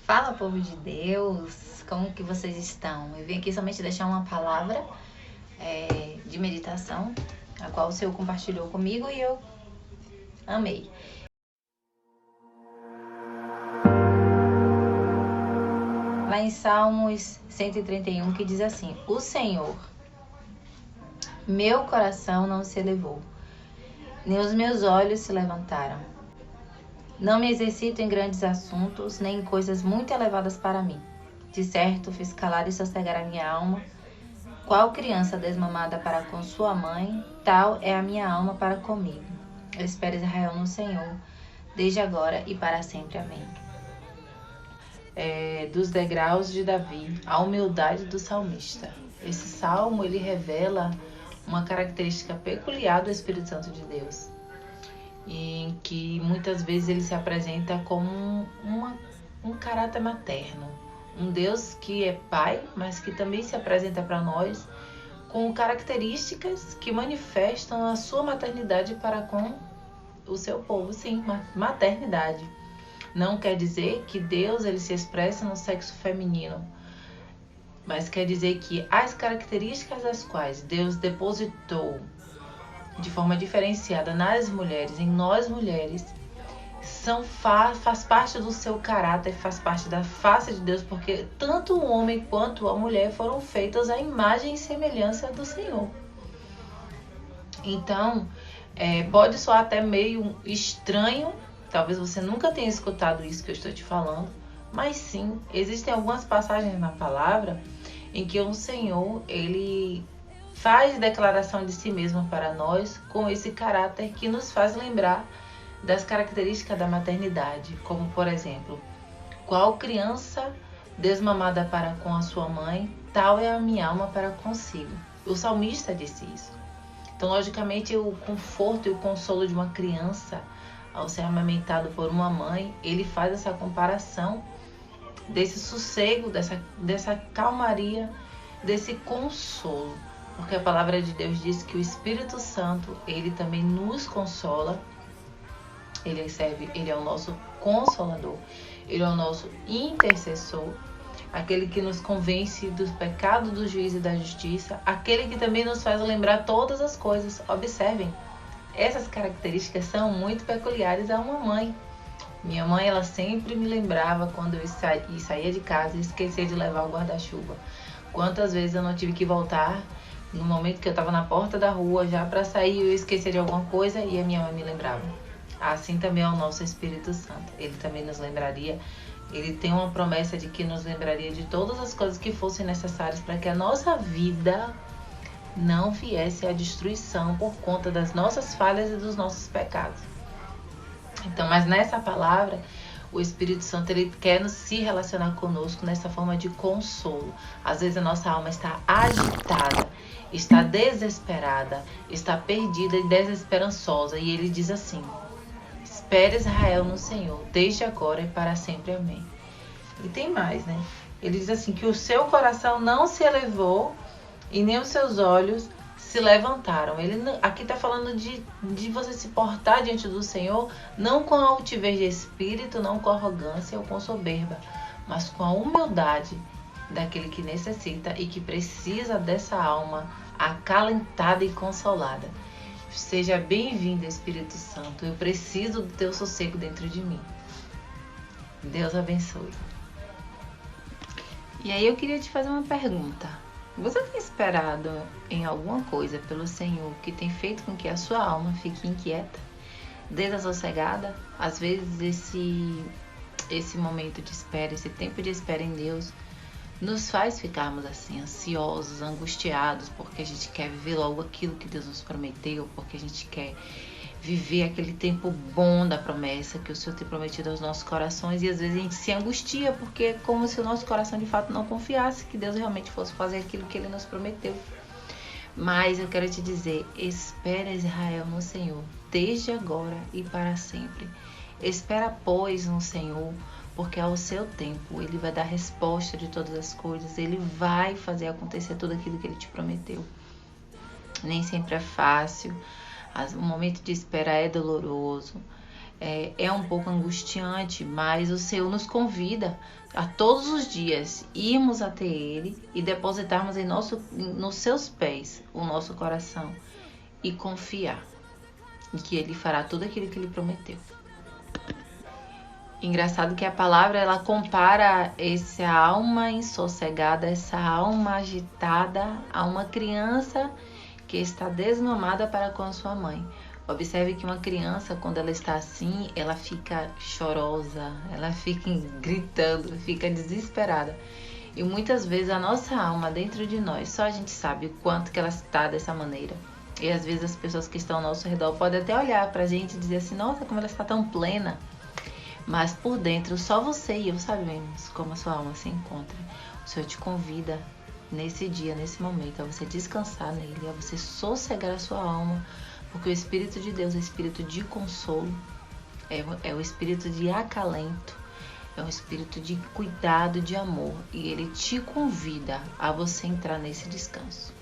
Fala, povo de Deus, como que vocês estão? Eu vim aqui somente deixar uma palavra de meditação, a qual o Senhor compartilhou comigo e eu amei. Lá em Salmos 131, que diz assim: O Senhor, meu coração não se elevou, nem os meus olhos se levantaram. Não me exercito em grandes assuntos, nem em coisas muito elevadas para mim. De certo, fiz calar e sossegar a minha alma. Qual criança desmamada para com sua mãe, tal é a minha alma para comigo. Eu espero Israel no Senhor, desde agora e para sempre. Amém. Dos degraus de Davi, a humildade do salmista. Esse salmo, ele revela uma característica peculiar do Espírito Santo de Deus, em que muitas vezes ele se apresenta como um caráter materno, um Deus que é pai, mas que também se apresenta para nós com características que manifestam a sua maternidade para com o seu povo. Sim, maternidade. Não quer dizer que Deus ele se expressa no sexo feminino, mas quer dizer que as características das quais Deus depositou de forma diferenciada nas mulheres, em nós mulheres, faz parte do seu caráter, faz parte da face de Deus, porque tanto o homem quanto a mulher foram feitos à imagem e semelhança do Senhor. Então, pode soar até meio estranho, talvez você nunca tenha escutado isso que eu estou te falando, mas sim, existem algumas passagens na palavra em que o Senhor, ele faz declaração de si mesmo para nós com esse caráter que nos faz lembrar das características da maternidade, como por exemplo, qual criança desmamada para com a sua mãe, tal é a minha alma para consigo. O salmista disse isso. Então, logicamente, o conforto e o consolo de uma criança ao ser amamentado por uma mãe, ele faz essa comparação desse sossego, dessa calmaria, desse consolo. Porque a palavra de Deus diz que o Espírito Santo, ele também nos consola. Ele é o nosso consolador, ele é o nosso intercessor, aquele que nos convence dos pecados, do juízo e da justiça, aquele que também nos faz lembrar todas as coisas. Observem, essas características são muito peculiares a uma mãe. Minha mãe, ela sempre me lembrava quando eu saía de casa e esquecia de levar o guarda-chuva. Quantas vezes eu não tive que voltar no momento que eu estava na porta da rua já para sair, eu esquecia de alguma coisa e a minha mãe me lembrava. Assim também é o nosso Espírito Santo. Ele também nos lembraria, ele tem uma promessa de que nos lembraria de todas as coisas que fossem necessárias para que a nossa vida não viesse à destruição por conta das nossas falhas e dos nossos pecados. Então, mas nessa palavra, o Espírito Santo, ele quer se relacionar conosco nessa forma de consolo. Às vezes a nossa alma está agitada, está desesperada, está perdida e desesperançosa. E ele diz assim: espere Israel no Senhor, desde agora e para sempre. Amém. E tem mais, né? Ele diz assim, que o seu coração não se elevou e nem os seus olhos se levantaram. Ele aqui está falando de você se portar diante do Senhor, não com a altivez de espírito, não com arrogância ou com soberba, mas com a humildade daquele que necessita e que precisa dessa alma acalentada e consolada. Seja bem-vindo, Espírito Santo. Eu preciso do teu sossego dentro de mim. Deus abençoe. E aí eu queria te fazer uma pergunta. Você tem esperado em alguma coisa pelo Senhor que tem feito com que a sua alma fique inquieta, desassossegada? Às vezes esse momento de espera, esse tempo de espera em Deus, nos faz ficarmos assim, ansiosos, angustiados, porque a gente quer viver logo aquilo que Deus nos prometeu, porque a gente quer viver aquele tempo bom da promessa que o Senhor tem prometido aos nossos corações, e às vezes a gente se angustia, porque é como se o nosso coração de fato não confiasse que Deus realmente fosse fazer aquilo que Ele nos prometeu. Mas eu quero te dizer, espera Israel no Senhor, desde agora e para sempre. Espera, pois, no Senhor, porque ao seu tempo Ele vai dar resposta de todas as coisas, Ele vai fazer acontecer tudo aquilo que Ele te prometeu. Nem sempre é fácil, o momento de espera é doloroso, é um pouco angustiante, mas o Senhor nos convida a todos os dias irmos até Ele e depositarmos nos seus pés o nosso coração e confiar em que Ele fará tudo aquilo que Ele prometeu. Engraçado que a palavra ela compara essa alma insossegada, essa alma agitada a uma criança que está desmamada para com a sua mãe. Observe que uma criança, quando ela está assim, ela fica chorosa, ela fica gritando, fica desesperada. E muitas vezes a nossa alma dentro de nós, só a gente sabe o quanto que ela está dessa maneira. E às vezes as pessoas que estão ao nosso redor podem até olhar pra gente e dizer assim, nossa, como ela está tão plena. Mas por dentro, só você e eu sabemos como a sua alma se encontra. O Senhor te convida nesse dia, nesse momento, a você descansar nele, a você sossegar a sua alma, porque o Espírito de Deus é o Espírito de consolo, é o Espírito de acalento, é um Espírito de cuidado, de amor, e ele te convida a você entrar nesse descanso.